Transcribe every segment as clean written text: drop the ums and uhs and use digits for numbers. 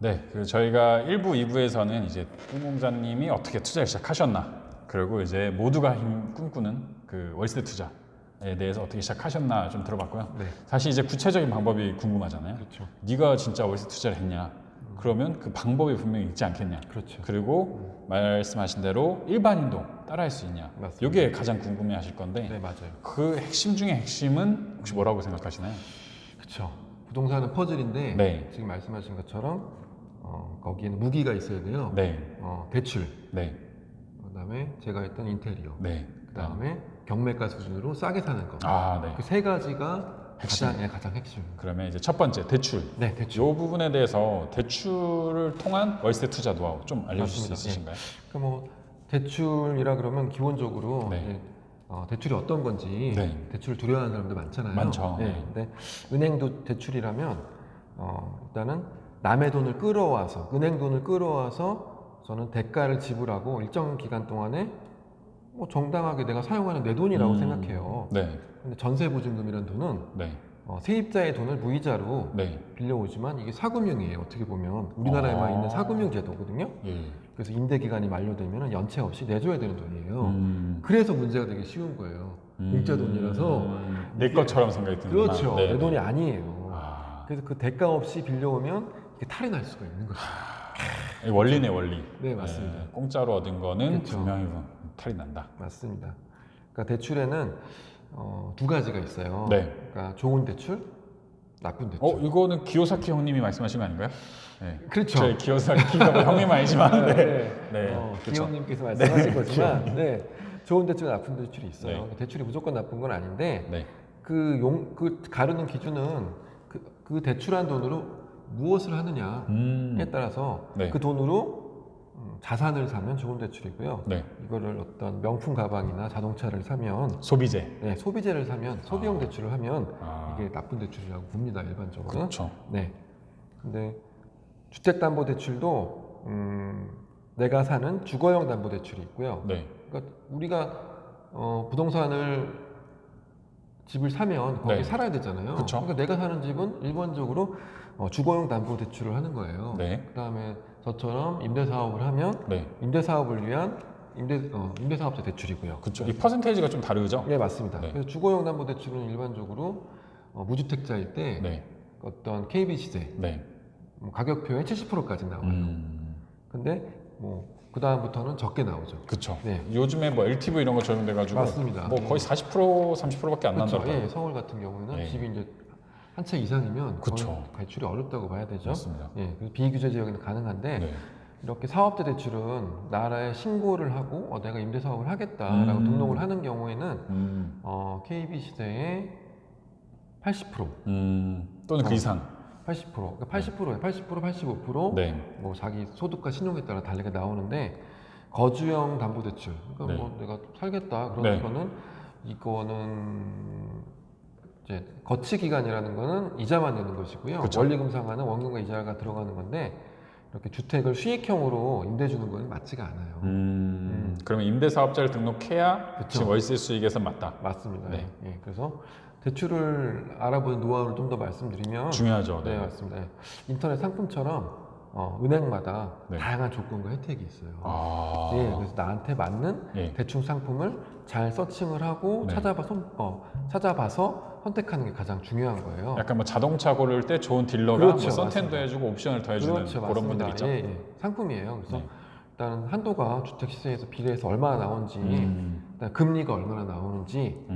네, 저희가 1부, 2부에서는 이제 꿈공자님이 어떻게 투자를 시작하셨나, 그리고 이제 모두가 꿈꾸는 그 월세 투자에 대해서 어떻게 시작하셨나 좀 들어봤고요. 네. 사실 이제 구체적인 방법이 궁금하잖아요. 그렇죠. 네가 진짜 월세 투자를 했냐? 그러면 그 방법이 분명히 있지 않겠냐? 그렇죠. 그리고 말씀하신 대로 일반인도 따라할 수 있냐? 맞습니다. 이게 가장 궁금해하실 건데, 네, 맞아요. 그 핵심 중에 핵심은 혹시 뭐라고 생각하시나요? 그렇죠. 부동산은 퍼즐인데 네. 지금 말씀하신 것처럼 거기에는 무기가 있어야 돼요. 네, 대출, 네, 그다음에 제가 했던 인테리어, 네. 그다음에 경매가 수준으로 싸게 사는 거. 아, 네. 그 세 가지가 핵심. 가장 핵심. 그러면 이제 첫 번째 대출. 네, 이 대출. 부분에 대해서 대출을 통한 월세 투자 노하우 좀 알려주실 수 맞습니다. 있으신가요? 그러니까 뭐 대출이라 그러면 기본적으로 네. 이제, 대출이 어떤 건지 네. 대출을 두려워하는 사람들 많잖아요. 많죠. 네. 근데 은행도 대출이라면 일단은 남의 돈을 끌어와서 은행 돈을 끌어와서 저는 대가를 지불하고 일정 기간 동안에 뭐 정당하게 내가 사용하는 내 돈이라고 생각해요. 네, 근데 전세 보증금이라는 돈은 네, 세입자의 돈을 무이자로 네. 빌려오지만 이게 사금융이에요. 어떻게 보면 우리나라에만 있는 사금융 제도거든요. 예. 그래서 임대 기간이 만료되면 연체 없이 내줘야 되는 돈이에요. 그래서 문제가 되게 쉬운 거예요. 공짜 돈이라서 내 것처럼 생각이 드는구나. 그렇죠. 네, 내 돈이 네. 아니에요. 아, 그래서 그 대가 없이 빌려오면 이게 탈이 날 수가 있는 거죠. 이 원리네, 원리. 네, 맞습니다. 공짜로 얻은 거는 그렇죠. 분명히 탈이 난다. 맞습니다. 그러니까 대출에는 두 가지가 있어요. 네. 그러니까 좋은 대출, 나쁜 대출. 이거는 기요사키 형님이 말씀하신 거 아닌가요? 네. 그렇죠. 저희 기요사키가 뭐 형님 아니지만, 네. 네. 네. 그렇죠. 기영님께서 말씀하신 네, 거지만, 네. 좋은 대출, 나쁜 대출이 있어요. 네. 대출이 무조건 나쁜 건 아닌데, 네. 그 가르는 기준은 그 대출한 돈으로 무엇을 하느냐에 따라서 네. 그 돈으로 자산을 사면 좋은 대출이고요. 네. 이거를 어떤 명품 가방이나 자동차를 사면 소비재. 네, 소비재를 사면 소비용 대출을 하면 아. 이게 나쁜 대출이라고 봅니다. 일반적으로. 그렇죠. 네. 근데 주택담보대출도 내가 사는 주거용 담보대출이 있고요. 네. 그러니까 우리가 부동산을 집을 사면 거기 네. 살아야 되잖아요. 그쵸. 그러니까 내가 사는 집은 일반적으로 주거용 담보대출을 하는 거예요. 네. 그다음에 저처럼 임대사업을 하면 네. 임대사업을 위한 임대사업자 대출이고요. 그렇죠. 이 퍼센테이지가 좀 다르죠? 네, 맞습니다. 네. 그래서 주거용 담보대출은 일반적으로 무주택자일 때 네. 어떤 KB 시세 네. 가격표에 70%까지 나와요. 근데 뭐 그 다음부터는 적게 나오죠. 그렇죠. 네. 요즘에 뭐 LTV 이런 거 적용돼가지고 맞습니다. 뭐 거의 40% 30%밖에 안 그렇죠. 난다고. 예, 서울 같은 경우에는 네. 집이 이제 한 채 이상이면 그쵸. 거의 대출이 어렵다고 봐야 되죠. 맞습니다. 예, 그래서 비규제 지역에는 가능한데 네. 이렇게 사업자 대출은 나라에 신고를 하고 내가 임대 사업을 하겠다라고 등록을 하는 경우에는 KB 시세의 80% 또는 그 이상. 80% 그러니까 80%에 80% 85% 네. 뭐 자기 소득과 신용에 따라 다르게 나오는데 거주형 담보대출 그러니까 네. 뭐 내가 살겠다 그런 네. 거는 이거는 이제 거치 기간이라는 거는 이자만 내는 것이고요. 그쵸. 원리금 상환은 원금과 이자가 들어가는 건데 이렇게 주택을 수익형으로 임대 주는 건 맞지가 않아요. 그러면 임대사업자를 등록해야 그쵸. 지금 월세 수익에서 맞다. 맞습니다. 네. 예, 그래서 대출을 알아보는 노하우를 좀 더 말씀드리면 중요하죠. 네, 네. 맞습니다. 예. 인터넷 상품처럼 은행마다 네. 다양한 조건과 혜택이 있어요. 아. 예, 그래서 나한테 맞는 예. 대충 상품을 잘 서칭을 하고 네. 찾아봐서 선택하는 게 가장 중요한 거예요. 약간 뭐 자동차 고를 때 좋은 딜러가 그렇죠, 뭐 선텐도 맞습니다. 해주고 옵션을 더해주는 그렇죠, 그런 분들 맞습니다. 있죠. 예, 예. 상품이에요. 그래서 네. 일단 한도가 주택 시세에서 비례해서 얼마나 나오는지, 그다음에 금리가 얼마나 나오는지,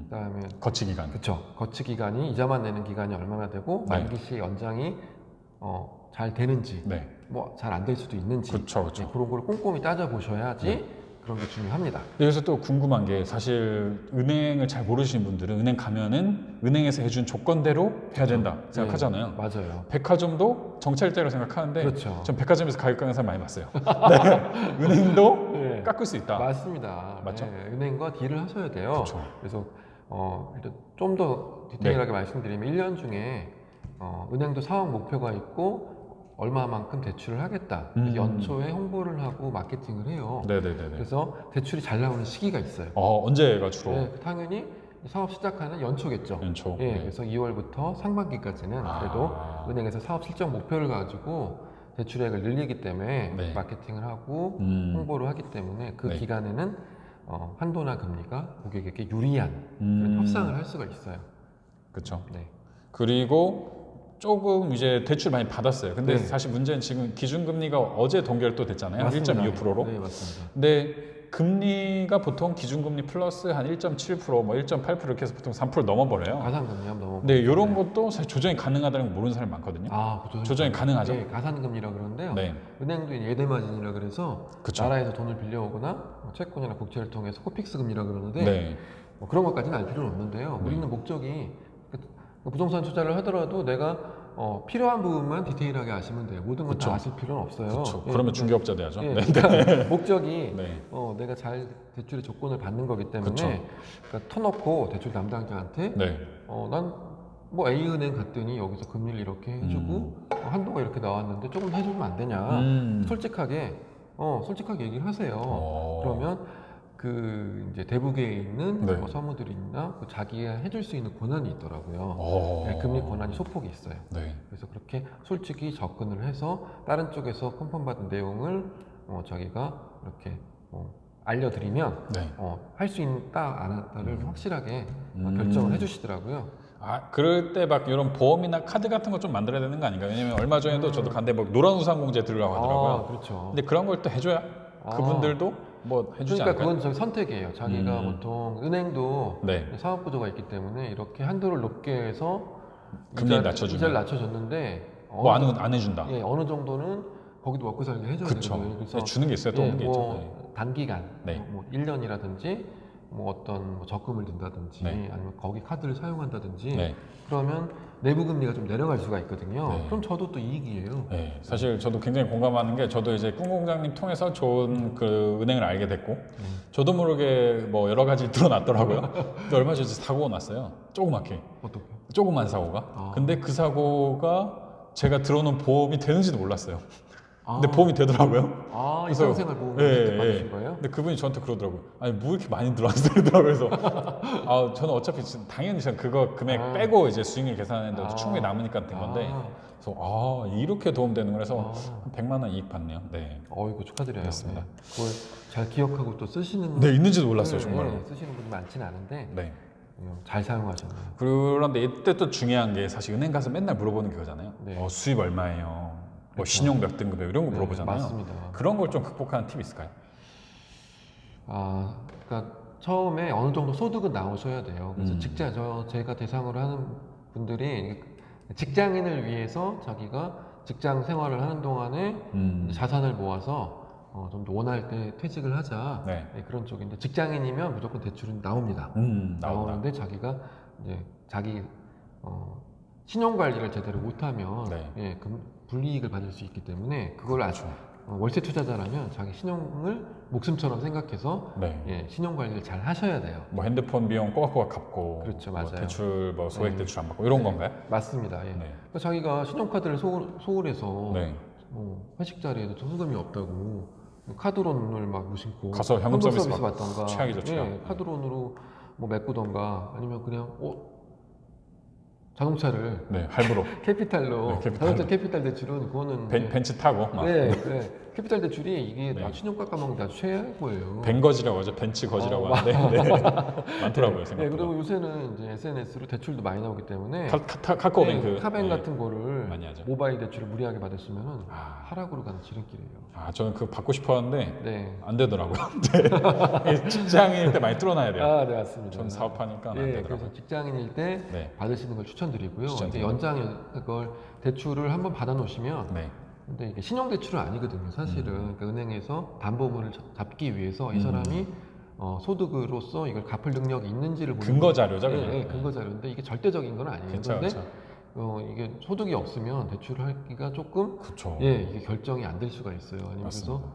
그다음에 거치 기간. 그쵸 거치 기간이 이자만 내는 기간이 얼마나 되고 네. 만기 시 연장이 잘 되는지, 네. 뭐 잘 안 될 수도 있는지, 그렇죠, 그렇죠. 예, 그런 걸 꼼꼼히 따져 보셔야지 그런 게 중요합니다. 여기서 또 궁금한 게 사실 은행을 잘 모르시는 분들은 은행 가면은 은행에서 해준 조건대로 해야 된다 생각하잖아요. 네, 맞아요. 백화점도 정찰제로 생각하는데 그렇죠. 전 백화점에서 가격 깎는 사람 많이 봤어요. 네. 은행도 네. 깎을 수 있다. 맞습니다. 맞죠? 네, 은행과 딜을 하셔야 돼요. 그렇죠. 그래서 일단 좀 더 디테일하게 말씀드리면 1년 중에 은행도 사업 목표가 있고 얼마만큼 대출을 하겠다. 그래서 연초에 홍보를 하고 마케팅을 해요. 네네네. 그래서 대출이 잘 나오는 시기가 있어요. 언제가 주로? 네, 당연히 사업 시작하는 연초겠죠. 연초. 예, 네. 그래서 2월부터 상반기까지는 그래도 은행에서 사업 실적 목표를 가지고 대출액을 늘리기 때문에 네. 마케팅을 하고 홍보를 하기 때문에 그 네. 기간에는 한도나 금리가 고객에게 유리한 그런 협상을 할 수가 있어요. 그렇죠. 네. 그리고 조금 이제 대출 많이 받았어요. 근데 네. 사실 문제는 지금 기준금리가 어제 동결 또 됐잖아요. 맞습니다. 1.25%로. 네, 맞습니다. 근데 금리가 보통 기준금리 플러스 한 1.7%, 뭐 1.8% 이렇게 해서 보통 3% 넘어버려요. 가산금리 한번 넘어. 근데 이런 것도 사실 조정이 가능하다는 걸 모르는 사람이 많거든요. 그죠. 조정이 가능하죠? 네, 가산금리라 그러는데요. 네. 은행도 예대마진이라 그래서 그쵸. 나라에서 돈을 빌려오거나 채권이나 국채를 통해서 코픽스 금리라 그러는데 네. 뭐 그런 것까지는 알 필요는 없는데요. 네. 우리는 목적이 부동산 투자를 하더라도 내가 필요한 부분만 디테일하게 아시면 돼요. 모든 건 그쵸. 다 아실 필요는 없어요. 그렇죠. 예, 그러면 중개업자 돼야죠. 예, 네. 그러니까 목적이 네. 내가 잘 대출의 조건을 받는 거기 때문에 그쵸. 그러니까 터놓고 대출 담당자한테 네. 난 뭐 A은행 갔더니 여기서 금리를 이렇게 해주고 한도가 이렇게 나왔는데 조금 해주면 안 되냐 솔직하게 얘기를 하세요. 그러면 그 이제 대북에 있는 네. 뭐 사무들이나 그 자기가 해줄 수 있는 권한이 있더라고요. 네, 금리 권한이 소폭이 있어요. 네. 그래서 그렇게 솔직히 접근을 해서 다른 쪽에서 컨펌 받은 내용을 자기가 이렇게 알려드리면 네. 할 수 있다 안 했다를 확실하게 결정을 해주시더라고요. 그럴 때 막 이런 보험이나 카드 같은 거 좀 만들어야 되는 거 아닌가요? 왜냐면 얼마 전에도 저도 갔는데 뭐 노란 우산공제 들으라고 하더라고요. 그렇죠. 근데 그런 걸 또 해줘야 그분들도 뭐 해주지 그러니까 않을까요? 그건 저희 선택이에요. 자기가 보통 은행도 네. 사업구조가 있기 때문에 이렇게 한도를 높게 해서 금리를 낮춰주면. 이자를 낮춰줬는데 뭐 안 해준다. 예, 어느 정도는 거기도 먹고 살게 해줘야 그쵸. 되거든요. 그래서 주는 게 있어요. 또 없는 게 있죠. 뭐 단기간, 네. 뭐 1년이라든지 뭐 어떤 적금을 든다든지 네. 아니면 거기 카드를 사용한다든지 네. 그러면 내부 금리가 좀 내려갈 수가 있거든요. 네. 그럼 저도 또 이익이에요. 네, 사실 저도 굉장히 공감하는 게 저도 이제 꿈공장님 통해서 좋은 그 은행을 알게 됐고 저도 모르게 뭐 여러 가지 드러났더라고요. 근데 얼마 전에 사고가 났어요. 조그맣게. 어떻게? 조그만 사고가. 근데 그 사고가 제가 들어놓은 보험이 되는지도 몰랐어요. 근데 보험이 되더라고요. 그래서- 일상생활 보험을 예, 그때 예. 받으신 거예요? 근데 그분이 저한테 그러더라고요. 아니 뭐 이렇게 많이 들어왔어요? 그러더라고요. 그래서 저는 어차피 당연히 저는 그거 금액 빼고 이제 수익률 계산했는데 충분히 남으니까 된 건데 그래서 이렇게 도움되는 거라서 한 100만 원 이익 받네요. 네. 이거 축하드려요. 그렇습니다. 네. 그걸 잘 기억하고 또 쓰시는 네, 있는지도 몰랐어요, 네, 정말로. 네, 쓰시는 분이 많지는 않은데 네. 잘 사용하셨네요. 그런데 이때 또 중요한 게 사실 은행 가서 맨날 물어보는 게 그거잖아요. 네. 수입 얼마예요? 뭐 그렇죠. 신용 몇 등급이에요? 이런 거 네, 물어보잖아요. 맞습니다. 그런 걸 좀 극복하는 팁이 있을까요? 그러니까 처음에 어느 정도 소득은 나오셔야 돼요. 그래서 제가 대상으로 하는 분들이 직장인을 위해서 자기가 직장 생활을 하는 동안에 자산을 모아서 좀 더 원할 때 퇴직을 하자. 네. 네, 그런 쪽인데 직장인이면 무조건 대출은 나옵니다. 나온다. 나오는데 자기가 이제 자기 신용 관리를 제대로 못하면 네. 예, 불이익을 받을 수 있기 때문에 그걸 아주 월세 투자자라면 자기 신용을 목숨처럼 생각해서 네. 예, 신용 관리를 잘 하셔야 돼요. 뭐 핸드폰 비용 꼬박꼬박 갚고 그렇죠, 뭐 맞아요. 대출 뭐 소액 네. 대출 안 받고 이런 네. 건가요? 맞습니다. 예. 네. 그러니까 자기가 신용카드를 소홀해서 네. 회식 자리에도 현금이 없다고 카드론을 막 무심코 가서 현금 서비스 받던가 최악이죠, 최악. 예, 카드론으로 뭐 메꾸던가 아니면 그냥 자동차를 네, 할부로 캐피탈로 네, 캐피탈로. 자동차 캐피탈 대출은 그거는 이제 벤츠 타고 막 네, 네. 캐피탈 대출이 이게 네. 신용 깎아먹는 게 아주 최고예요. 벤거지라고 하죠. 벤츠 거지라고 하는데 네. 많더라고요. 네, 생각보다. 그리고 요새는 이제 SNS로 대출도 많이 나오기 때문에 카카오뱅크 네, 카뱅 네. 같은 거를 많이 하죠. 모바일 대출을 무리하게 받으시면 아. 하락으로 가는 지름길이에요. 저는 그거 받고 싶었는데 네. 안 되더라고요. 네. 직장인일 때 많이 뚫어놔야 돼요. 네, 맞습니다. 전 사업하니까 안 예, 되더라고요. 그래서 직장인일 때 네. 받으시는 걸 추천드리고요. 추천드리고. 이제 연장 그걸 대출을 한번 받아 놓으시면 네. 근데 이게 신용 대출은 아니거든요. 사실은 그러니까 은행에서 담보물을 잡기 위해서 이 사람이 소득으로서 이걸 갚을 능력이 있는지를 보는 근거 자료죠, 예, 그냥. 예, 근거 자료인데 이게 절대적인 건 아니에요. 괜찮아요. 그런데 이게 소득이 없으면 대출을 하기가 조금 그렇죠. 이게 결정이 안 될 수가 있어요. 아니면 맞습니다.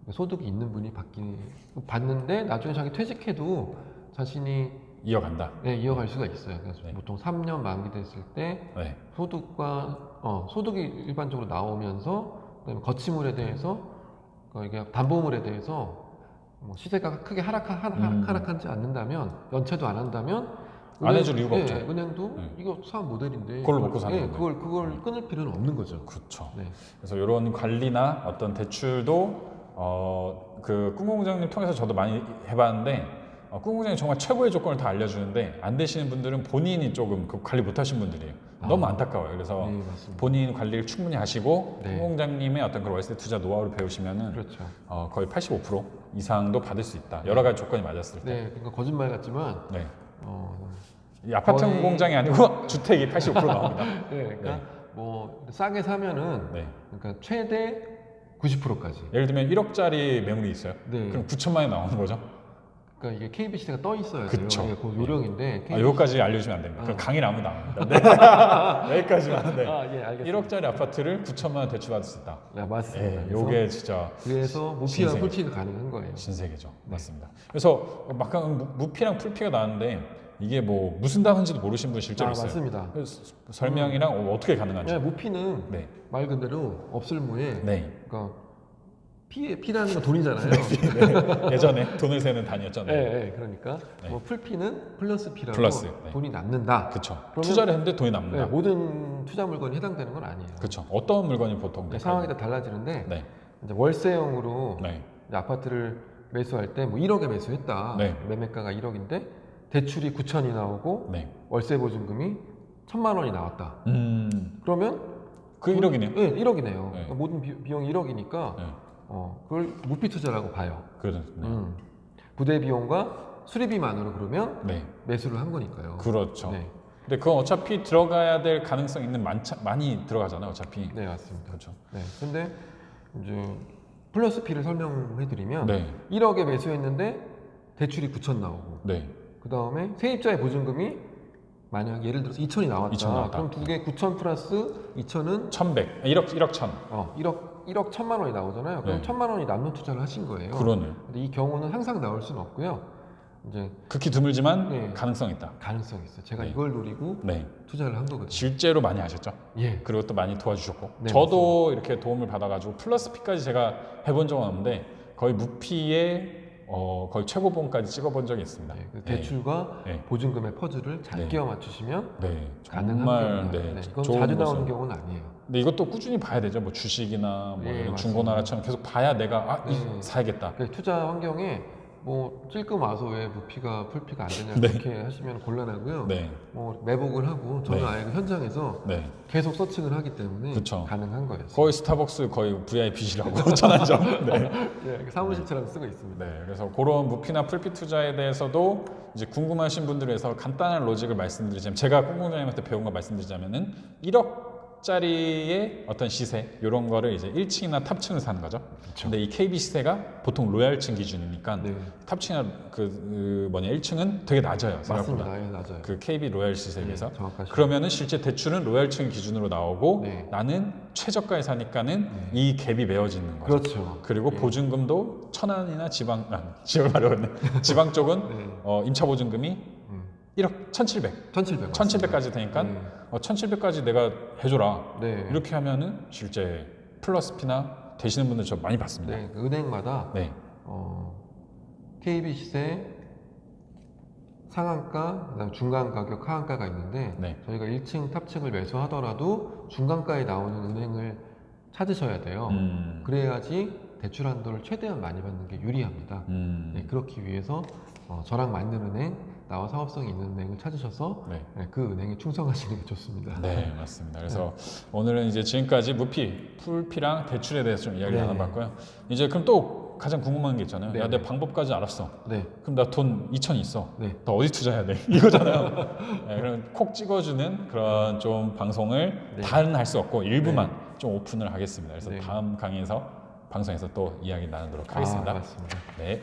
그래서 소득이 있는 분이 받는데 나중에 자기 퇴직해도 자신이 이어간다. 이어갈 수가 있어요. 그래서 네. 보통 3년 만기됐을 때 네. 소득이 일반적으로 나오면서 그다음에 거치물에 대해서 이게 담보물에 대해서 뭐 시세가 크게 하락하지 않는다면 연체도 안 한다면 안 해줄 이유가 없죠. 은행도 네. 이거 사업 모델인데 그걸로 먹고 사는 네, 건데. 그걸 끊을 필요는 없는 거죠. 그렇죠. 네. 그래서 이런 관리나 어떤 대출도 그 꿈공장님 통해서 저도 많이 해봤는데 꿈공장이 정말 최고의 조건을 다 알려주는데 안 되시는 분들은 본인이 조금 그 관리 못하신 분들이에요. 너무 안타까워요. 그래서 네, 맞습니다. 본인 관리를 충분히 하시고 네. 꿈공장님의 어떤 그런 월세 투자 노하우를 배우시면은 그렇죠. 거의 85% 이상도 받을 수 있다. 여러 가지 조건이 맞았을 때. 네, 그러니까 거짓말 같지만 네. 어, 이 아파트 거의- 공장이 아니고 주택이 80% 나옵니다. 네, 그러니까 네. 뭐 싸게 사면은 네. 그러니까 최대 90%까지. 예를 들면 1억짜리 매물이 있어요. 네. 그럼 9천만 원이 나오는 거죠. 그러니까 이게 KBC가 떠 있어야 돼요. 그쵸. 이게 그 요령인데. 여기까지 알려주면 안 됩니다. 그 강의를 아무도 안 합니다. 네. 여기까지만 하는데 예, 알겠습니다. 1억짜리 아파트를 9천만 원 대출받을 수 있다. 네, 맞습니다. 네, 그래서- 요게 진짜 그래서 무피와 신세계. 풀피가 가능한 거예요. 신세계죠. 맞습니다. 그래서 막상 무피랑 풀피가 나왔는데 이게 뭐 무슨 단어인지도 모르신 분 실제로 있어요. 맞습니다. 그래서 설명이랑 어떻게 가능한지. 네, 무피는 네. 말 그대로 없을무에 네. 그러니까 피라는 건 돈이잖아요. 네. 예전에 돈을 세는 단위였잖아요. 네, 네, 그러니까 네. 뭐 풀피는 플러스 피라고 플러스, 네. 돈이 남는다. 그렇죠. 그러면- 투자를 했는데 돈이 네, 남는다. 모든 투자 물건이 해당되는 건 아니에요. 그렇죠. 어떤 물건이 보통 네, 상황이 다 달라지는데 네. 이제 월세형으로 네. 이제 아파트를 매수할 때 뭐 1억에 매수했다. 네. 매매가가 1억인데 대출이 9천이 나오고 네. 월세 보증금이 1,000만 원이 나왔다. 그러면 그 1억이네요. 네, 1억이네요. 네. 모든 비용이 1억이니까 네. 그걸 무피 투자라고 봐요. 그래서 네. 부대 비용과 수리비만으로 그러면 네. 매수를 한 거니까요. 그렇죠. 네, 근데 그건 어차피 들어가야 될 가능성 있는 많이 들어가잖아요. 어차피. 네 맞습니다. 그렇죠. 네, 근데 이제 플러스 피를 설명해드리면 네. 1억에 매수했는데 대출이 9천 나오고 네. 그 다음에 세입자의 보증금이 만약 예를 들어서 2천이 나왔다. 2천 나왔다. 그럼 두 개 9천 플러스 2천은 1,100. 1억 1천. 1억 1,000만 원이 나오잖아요. 그럼 네. 1,000만 원이 남는 투자를 하신 거예요. 그러네요. 근데 이 경우는 항상 나올 수는 없고요. 이제 극히 드물지만 네. 가능성이 있다. 가능성이 있어요. 제가 네. 이걸 노리고 네. 투자를 한 거거든요. 실제로 많이 하셨죠. 예. 그리고 또 많이 도와주셨고. 네, 저도 이렇게 도움을 받아가지고 플러스 P까지 제가 해본 적은 없는데 거의 무피에 거의 최고봉까지 찍어본 적이 있습니다. 네, 그 대출과 네. 보증금의 퍼즐을 잘 네. 끼워 맞추시면 네. 가능한 정말 겁니다. 네. 네, 이건 좋은 자주 모습. 나오는 경우는 아니에요. 근데 이것도 꾸준히 봐야 되죠. 뭐 주식이나 뭐 예, 이런 맞습니다. 중고나라처럼 계속 봐야 내가 네. 사야겠다. 그 투자 환경에 뭐 찔끔 와서 왜 무피가 풀피가 안 되냐 네. 이렇게 하시면 곤란하고요. 네. 뭐 매복을 하고 저는 네. 아예 그 현장에서 네. 계속 서칭을 하기 때문에 그쵸. 가능한 거예요. 거의 스타벅스 거의 VIP시라고 전하죠. 네. 네, 사무실처럼 쓰고 있습니다. 네, 그래서 그런 무피나 풀피 투자에 대해서도 이제 궁금하신 분들을 위해서 간단한 로직을 말씀드리자면 제가 꿈공장님한테 배운 거 말씀드리자면은 1억짜리의 어떤 시세 이런 거를 이제 1층이나 탑층을 사는 거죠. 근데 이 KB 시세가 보통 로얄층 기준이니까 네. 탑층이나 1층은 되게 낮아요. 생각보다. 맞습니다. 예, 맞아요. 그 KB 로얄 시세에 비해서. 네, 정확하시죠. 그러면은 실제 대출은 로얄층 기준으로 나오고 네. 나는 최저가에 사니까는 이 갭이 메워지는 거죠. 그렇죠. 그리고 보증금도 천안이나 지방 지방 쪽은 네. 임차 보증금이 1억 1,700, 1,700. 1,700까지 되니까 네. 1,700까지 내가 해줘라. 네. 이렇게 하면은 실제 플러스 피나 되시는 분들 저 많이 봤습니다. 네, 그 은행마다 네, KB 시세 상한가, 그다음 중간 가격, 하한가가 있는데 네. 저희가 1층, 탑층을 매수하더라도 중간가에 나오는 은행을 찾으셔야 돼요. 그래야지 대출 한도를 최대한 많이 받는 게 유리합니다. 네, 그렇기 위해서 저랑 맞는 은행, 나와 사업성이 있는 은행을 찾으셔서 네. 네, 그 은행에 충성하시는 게 좋습니다. 네, 맞습니다. 그래서 오늘은 이제 지금까지 무피, 풀피랑 대출에 대해서 좀 이야기를 네. 나눠봤고요. 이제 그럼 또 가장 궁금한 게 있잖아요. 네. 야, 내 방법까지 알았어. 네, 그럼 나 돈 2천 있어. 네. 너 어디 투자해야 돼? 이거잖아요. 네, 그럼 콕 찍어주는 그런 좀 방송을 네. 다는 할 수 없고 일부만 좀 오픈을 하겠습니다. 그래서 네. 다음 강의에서 방송에서 또 이야기 나누도록 하겠습니다. 맞습니다. 네.